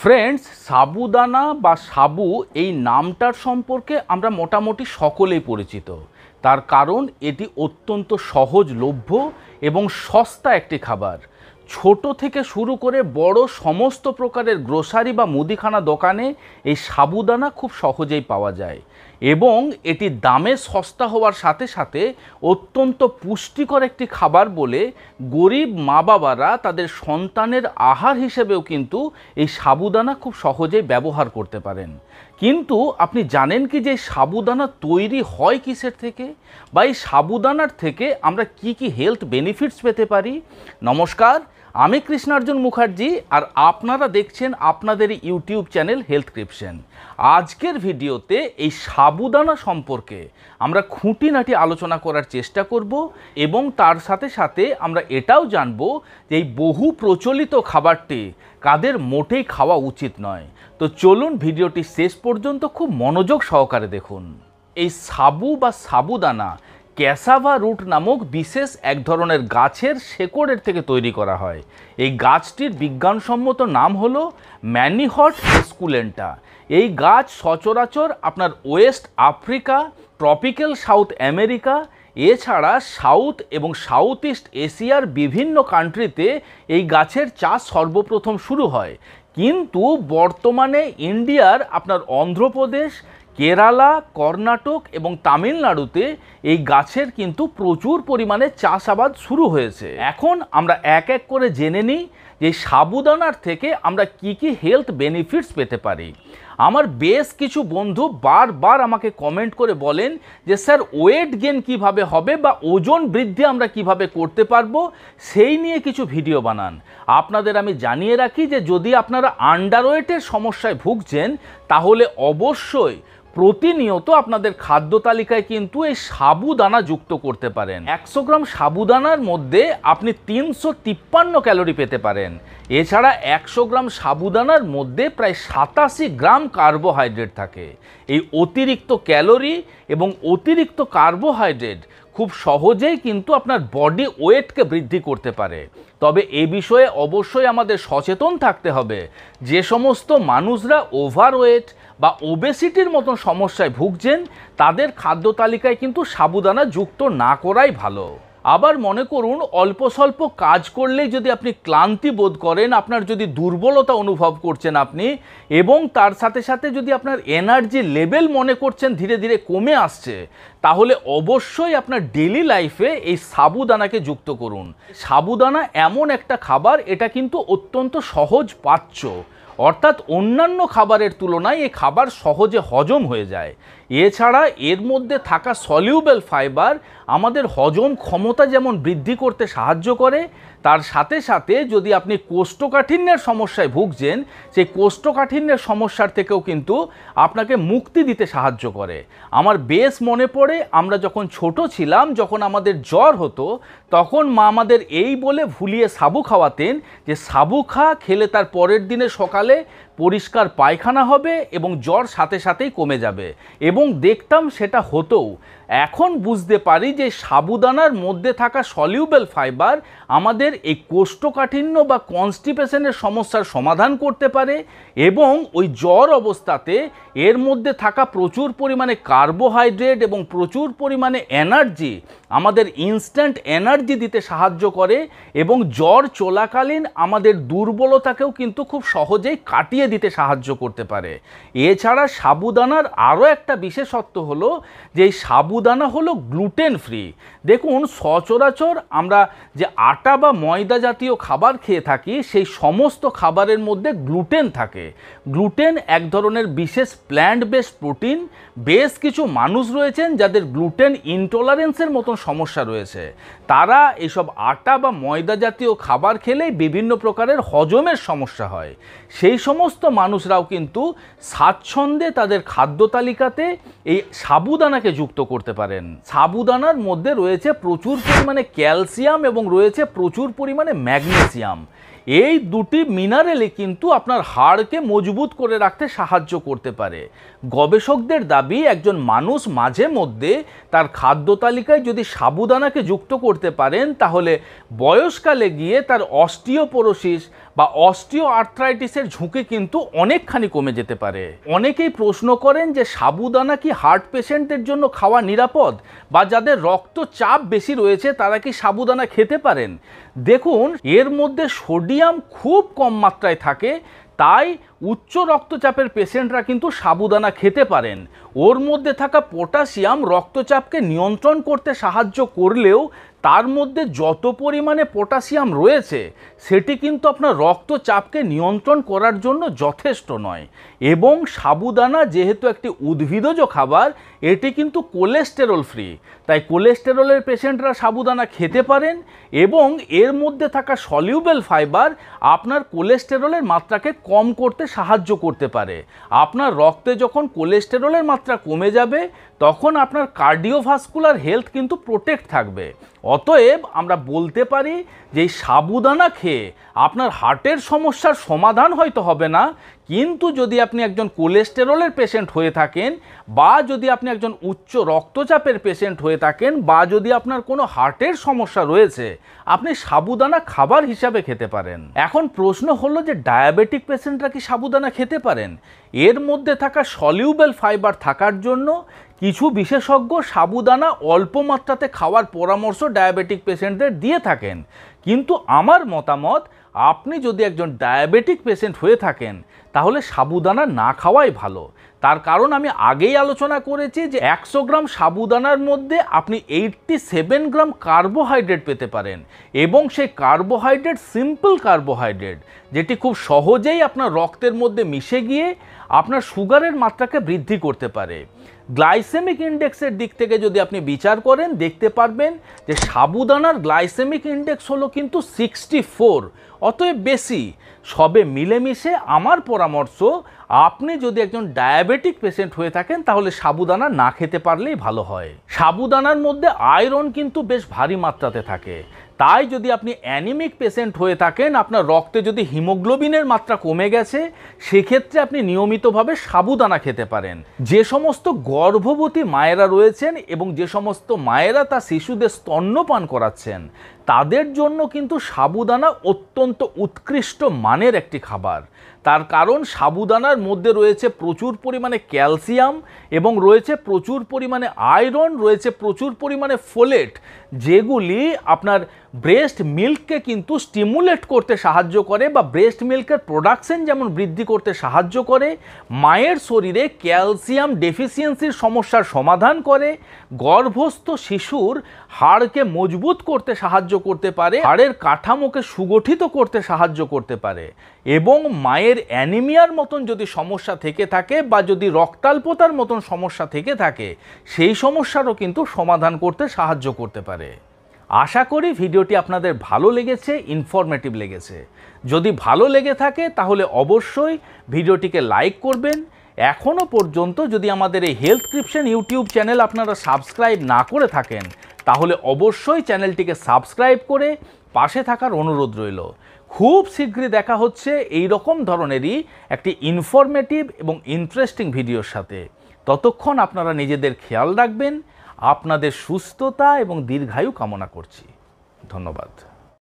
Friends, সাবুদানা বা সাবু এই নামটার সম্পর্কে আমরা মোটামুটি সকলেই পরিচিত। তার কারণ এটি অত্যন্ত সহজলভ্য এবং সস্তা একটি খাবার। ছোট থেকে শুরু করে বড় সমস্ত প্রকারের গ্রোসারি বা মুদিখানা দোকানে এই সাবুদানা খুব সহজেই পাওয়া যায় এবং এটি দামে সস্তা হওয়ার সাথে সাথে অত্যন্ত পুষ্টিকর একটি খাবার বলে গরিব মা বাবারা তাদের সন্তানের আহার হিসেবেও কিন্তু এই সাবুদানা খুব সহজেই ব্যবহার করতে পারেন। কিন্তু আপনি জানেন কি যে সাবুদানা তৈরি হয় কিসের থেকে, বা এই সাবুদানার থেকে আমরা কি কি হেলথ বেনিফিটস পেতে পারি? নমস্কার, আমি কৃষ্ণার্জুন মুখার্জি আর আপনারা দেখছেন আপনাদের ইউটিউব চ্যানেল হেলথক্রিপশন। আজকের ভিডিওতে এই সাবুদানা সম্পর্কে আমরা খুঁটিনাটি আলোচনা করার চেষ্টা করব এবং তার সাথে সাথে আমরা এটাও জানব যে এই বহু প্রচলিত খাবারটি কাদের মোটেই খাওয়া উচিত নয়। তো চলুন ভিডিওটি শেষ পর্যন্ত খুব মনোযোগ সহকারে দেখুন। এই সাবু বা সাবুদানা ক্যাসাভা রুট নামক বিশেষ এক ধরনের গাছের শেকড়ের থেকে তৈরি করা হয়। এই গাছটির বিজ্ঞানসম্মত নাম হলো ম্যানিহট এসকুলেন্টা। এই গাছ সচরাচর আপনার West Africa, tropical south America, এছাড়া সাউথ এবং সাউথ ইস্ট এশিয়ার বিভিন্ন কান্ট্রিতে এই গাছের চাষ সর্বপ্রথম শুরু হয়। কিন্তু বর্তমানে ইন্ডিয়ার আপনার অন্ধ্রপ্রদেশ, কেরালা, কর্ণাটক এবং তামিলনাড়ুতে এই গাছের কিন্তু প্রচুর পরিমাণে চাষাবাদ শুরু হয়েছে। এখন আমরা এক এক করে জেনে নিই যে সাবুদানার থেকে আমরা কি কি হেলথ বেনিফিটস পেতে পারি। আমার বেশ কিছু বন্ধু বারবার আমাকে কমেন্ট করে বলেন যে স্যার, ওয়েট গেন কিভাবে হবে বা ওজন বৃদ্ধি আমরা কিভাবে করতে পারবো, সেই নিয়ে কিছু ভিডিও বানান। আপনাদের আমি জানিয়ে রাখি যে যদি আপনারা আন্ডারওয়েটের সমস্যায় ভুগছেন তাহলে অবশ্যই প্রতিনিয়ত আপনাদের খাদ্য তালিকায় কিন্তু এই সাবুদানা যুক্ত করতে পারেন। 100 গ্রাম সাবুদানার মধ্যে আপনি 353 ক্যালোরি পেতে পারেন। এছাড়া 100 গ্রাম সাবুদানার মধ্যে প্রায় 87 গ্রাম কার্বোহাইড্রেট থাকে। এই অতিরিক্ত ক্যালোরি এবং অতিরিক্ত কার্বোহাইড্রেট খুব সহজেই কিন্তু আপনার বডি ওয়েটকে বৃদ্ধি করতে পারে। তবে এ বিষয়ে অবশ্যই আমাদের সচেতন থাকতে হবে। যে সমস্ত মানুষরা ওভারওয়েট বা ওবেসিটির মতন সমস্যায় ভুগছেন তাদের খাদ্য তালিকায় কিন্তু সাবুদানা যুক্ত না করাই ভালো। আবার মনে করুন, অল্প স্বল্প কাজ করলেই যদি আপনি ক্লান্তি বোধ করেন, আপনার যদি দুর্বলতা অনুভব করছেন আপনি, এবং তার সাথে সাথে যদি আপনার এনার্জি লেভেল মনে করছেন ধীরে ধীরে কমে আসছে, তাহলে অবশ্যই আপনার ডেইলি লাইফে এই সাবুদানাকে যুক্ত করুন। সাবুদানা এমন একটা খাবার, এটা কিন্তু অত্যন্ত সহজ পাচ্য, অর্থাৎ অন্যান্য খাবারের তুলনায় এই খাবার সহজে হজম হয়ে যায়। এছাড়া এর মধ্যে থাকা সলিউবেল ফাইবার আমাদের হজম ক্ষমতা যেমন বৃদ্ধি করতে সাহায্য করে, তার সাথে সাথে যদি আপনি কোষ্ঠকাঠিন্যের সমস্যায় ভুগছেন, সেই কোষ্ঠকাঠিন্যের সমস্যার থেকেও কিন্তু আপনাকে মুক্তি দিতে সাহায্য করে। আমার বেশ মনে পড়ে, আমরা যখন ছোট ছিলাম, যখন আমাদের জ্বর হতো, তখন মা আমাদের এই বলে ভুলিয়ে সাবু খাওয়াতেন যে সাবু খেলে তার পরের দিনে সকালে পরিষ্কার পায়খানা হবে এবং জ্বর সাথে সাথেই কমে যাবে, এবং দেখতাম সেটা হতোও। এখন বুঝতে পারি যে সাবুদানার মধ্যে থাকা সলিউবেল ফাইবার আমাদের এই কোষ্ঠকাঠিন্য বা কনস্টিপেশনের সমস্যার সমাধান করতে পারে, এবং ওই জ্বর অবস্থাতে এর মধ্যে থাকা প্রচুর পরিমাণে কার্বোহাইড্রেট এবং প্রচুর পরিমাণে এনার্জি আমাদের ইনস্ট্যান্ট এনার্জি দিতে সাহায্য করে, এবং জ্বর চলাকালীন আমাদের দুর্বলতাকেও কিন্তু খুব সহজেই কাটিয়ে দিতে সাহায্য করতে পারে। এছাড়া সাবুদানার আরও একটা বিশেষত্ব হলো যে এই সাবুদানা হলো গ্লুটেন ফ্রি। দেখুন, সচরাচর আমরা যে আটা বা ময়দা জাতীয় খাবার খেয়ে থাকি, সেই সমস্ত খাবারের মধ্যে গ্লুটেন থাকে। গ্লুটেন এক ধরনের বিশেষ প্ল্যান্ট বেসড প্রোটিন। বেশ কিছু মানুষ রয়েছেন যাদের গ্লুটেন ইনটলারেন্সের মতন সমস্যা রয়েছে। তারা এইসব আটা বা ময়দা জাতীয় খাবার খেলেই বিভিন্ন প্রকারের হজমের সমস্যা হয়। সেই সমস্ত মানুষরাও কিন্তু স্বাচ্ছন্দ্যে তাদের খাদ্য তালিকাতে এই সাবুদানাকে যুক্ত করতে পারেন। সাবুদানার মধ্যে রয়েছে প্রচুর পরিমাণে ক্যালসিয়াম এবং রয়েছে প্রচুর পরিমাণে ম্যাগনেসিয়াম। এই দুটি মিনারেলই কিন্তু আপনার হাড়কে মজবুত করে রাখতে সাহায্য করতে পারে। গবেষকদের দাবি, একজন মানুষ মাঝে মধ্যে তার খাদ্য তালিকায় যদি সাবুদানাকে যুক্ত করতে পারেন, তাহলে বয়সকালে গিয়ে তার অস্টিওপোরোসিস বা অস্টিও আর্থ্রাইটিসের ঝুঁকি কিন্তু অনেকখানি কমে যেতে পারে। অনেকেই প্রশ্ন করেন যে সাবুদানা কি হার্ট পেশেন্টদের জন্য খাওয়া নিরাপদ, বা যাদের রক্তচাপ বেশি রয়েছে তারা কি সাবুদানা খেতে পারেন? দেখুন, এর মধ্যে সোডিয়াম খুব কম মাত্রায় থাকে, তাই উচ্চ রক্তচাপের পেশেন্টরা কিন্তু সাবুদানা খেতে পারেন। ওর মধ্যে থাকা পটাশিয়াম রক্তচাপকে নিয়ন্ত্রণ করতে সাহায্য করলেও তার মধ্যে যত পরিমাণে পটাশিয়াম রয়েছে সেটি কিন্তু আপনার রক্তচাপকে নিয়ন্ত্রণ করার জন্য যথেষ্ট নয়। এবং সাবুদানা যেহেতু একটি উদ্ভিদজ খাবার, এটি কিন্তু কোলেস্টেরল ফ্রি, তাই কোলেস্টেরলের পেশেন্টরা সাবুদানা খেতে পারেন। এবং এর মধ্যে থাকা সলিউবেল ফাইবার আপনার কোলেস্টেরলের মাত্রাকে কম করতে সাহায্য করতে পারে। আপনার রক্তে যখন কোলেস্টেরলের মাত্রা কমে যাবে তখন আপনার কার্ডিওভাস্কুলার হেলথ কিন্তু প্রোটেক্ট থাকবে। অতএব আমরা বলতে পারি যে এই সাবুদানা খেয়ে আপনার হার্টের সমস্যার সমাধান হয়তো হবে না, কিন্তু যদি আপনি একজন কোলেস্টেরলের পেশেন্ট হয়ে থাকেন, বা যদি আপনি একজন উচ্চ রক্তচাপের পেশেন্ট হয়ে থাকেন, বা যদি আপনার কোনো হার্টের সমস্যা রয়েছে, আপনি সাবুদানা খাবার হিসাবে খেতে পারেন। এখন প্রশ্ন হলো যে ডায়াবেটিক পেশেন্টরা কি সাবুদানা খেতে পারেন? এর মধ্যে থাকা সলিউবেল ফাইবার থাকার জন্য কিছু বিশেষজ্ঞ সাবুদানা অল্প মাত্রাতে খাওয়ার পরামর্শ ডায়াবেটিক পেশেন্টদের দিয়ে থাকেন। কিন্তু আমার মতামত, আপনি যদি একজন ডায়াবেটিক পেশেন্ট হয়ে থাকেন তাহলে সাবুদানা না খাওয়াই ভালো। তার কারণ আমি আগেই আলোচনা করেছি যে 100 গ্রাম সাবুদানার মধ্যে আপনি 87 গ্রাম কার্বোহাইড্রেট পেতে পারেন, এবং সেই কার্বোহাইড্রেট সিম্পল কার্বোহাইড্রেট, যেটি খুব সহজেই আপনার রক্তের মধ্যে মিশে গিয়ে আপনার সুগারের মাত্রাকে বৃদ্ধি করতে পারে। গ্লাইসেমিক ইন্ডেক্সের দিক থেকে যদি আপনি বিচার করেন, দেখতে পারবেন যে সাবুদানার গ্লাইসেমিক ইন্ডেক্স হলো কিন্তু 64, অতএব বেশি। সবে মিলেমিশে আমার পরামর্শ, আপনি যদি একজন ডায়াবেটিক পেশেন্ট হয়ে থাকেন তাহলে সাবুদানা না খেতে পারলেই ভালো হয়। সাবুদানার মধ্যে আয়রন কিন্তু বেশ ভারী মাত্রাতে থাকে, তাই যদি আপনি অ্যানিমিক পেশেন্ট হয়ে থাকেন, আপনার রক্তে যদি হিমোগ্লোবিনের মাত্রা কমে গেছে, সেক্ষেত্রে আপনি নিয়মিতভাবে সাবুদানা খেতে পারেন। যে সমস্ত গর্ভবতী মায়েরা রয়েছেন এবং যে সমস্ত মায়েরা তার শিশুদের স্তন্যপান করাচ্ছেন, তাদের জন্য কিন্তু সাবুদানা অত্যন্ত উৎকৃষ্ট মানের একটি খাবার। তার কারণ সাবুদানার মধ্যে রয়েছে প্রচুর পরিমাণে ক্যালসিয়াম, এবং রয়েছে প্রচুর পরিমাণে আয়রন, রয়েছে প্রচুর পরিমাণে ফোলেট, যেগুলি আপনার ব্রেস্ট মিল্ককে কিন্তু স্টিমুলেট করতে সাহায্য করে, বা ব্রেস্ট মিল্কের প্রোডাকশন যেমন বৃদ্ধি করতে সাহায্য করে, মায়ের শরীরে ক্যালসিয়াম ডেফিসিয়েন্সির সমস্যার সমাধান করে, গর্ভস্থ শিশুর হাড়কে মজবুত করতে সাহায্য করতে পারে, হাড়ের কাঠামোকে সুগঠিত করতে সাহায্য করতে পারে, এবং মায়ের অ্যানিমিয়ার মতন যদি সমস্যা থেকে থাকে, বা যদি রক্তাল্পতার মতন সমস্যা থেকে থাকে, সেই সমস্যারও কিন্তু সমাধান করতে সাহায্য করতে পারে। আশা করি ভিডিওটি আপনাদের ভালো লেগেছে, ইনফরমেটিভ লেগেছে। যদি ভালো লেগে থাকে তাহলে অবশ্যই ভিডিওটিকে লাইক করবেন। এখনও পর্যন্ত যদি আমাদের এই হেলথক্রিপশন ইউটিউব চ্যানেল আপনারা সাবস্ক্রাইব না করে থাকেন, তাহলে অবশ্যই চ্যানেলটিকে সাবস্ক্রাইব করে পাশে থাকার অনুরোধ রইল। খুব শীঘ্রই দেখা হচ্ছে এই রকম ধরনেরই একটি ইনফরমেটিভ এবং ইন্টারেস্টিং ভিডিওর সাথে। ততক্ষণ আপনারা নিজেদের খেয়াল রাখবেন। আপনাদের সুস্থতা এবং দীর্ঘায়ু কামনা করছি। ধন্যবাদ।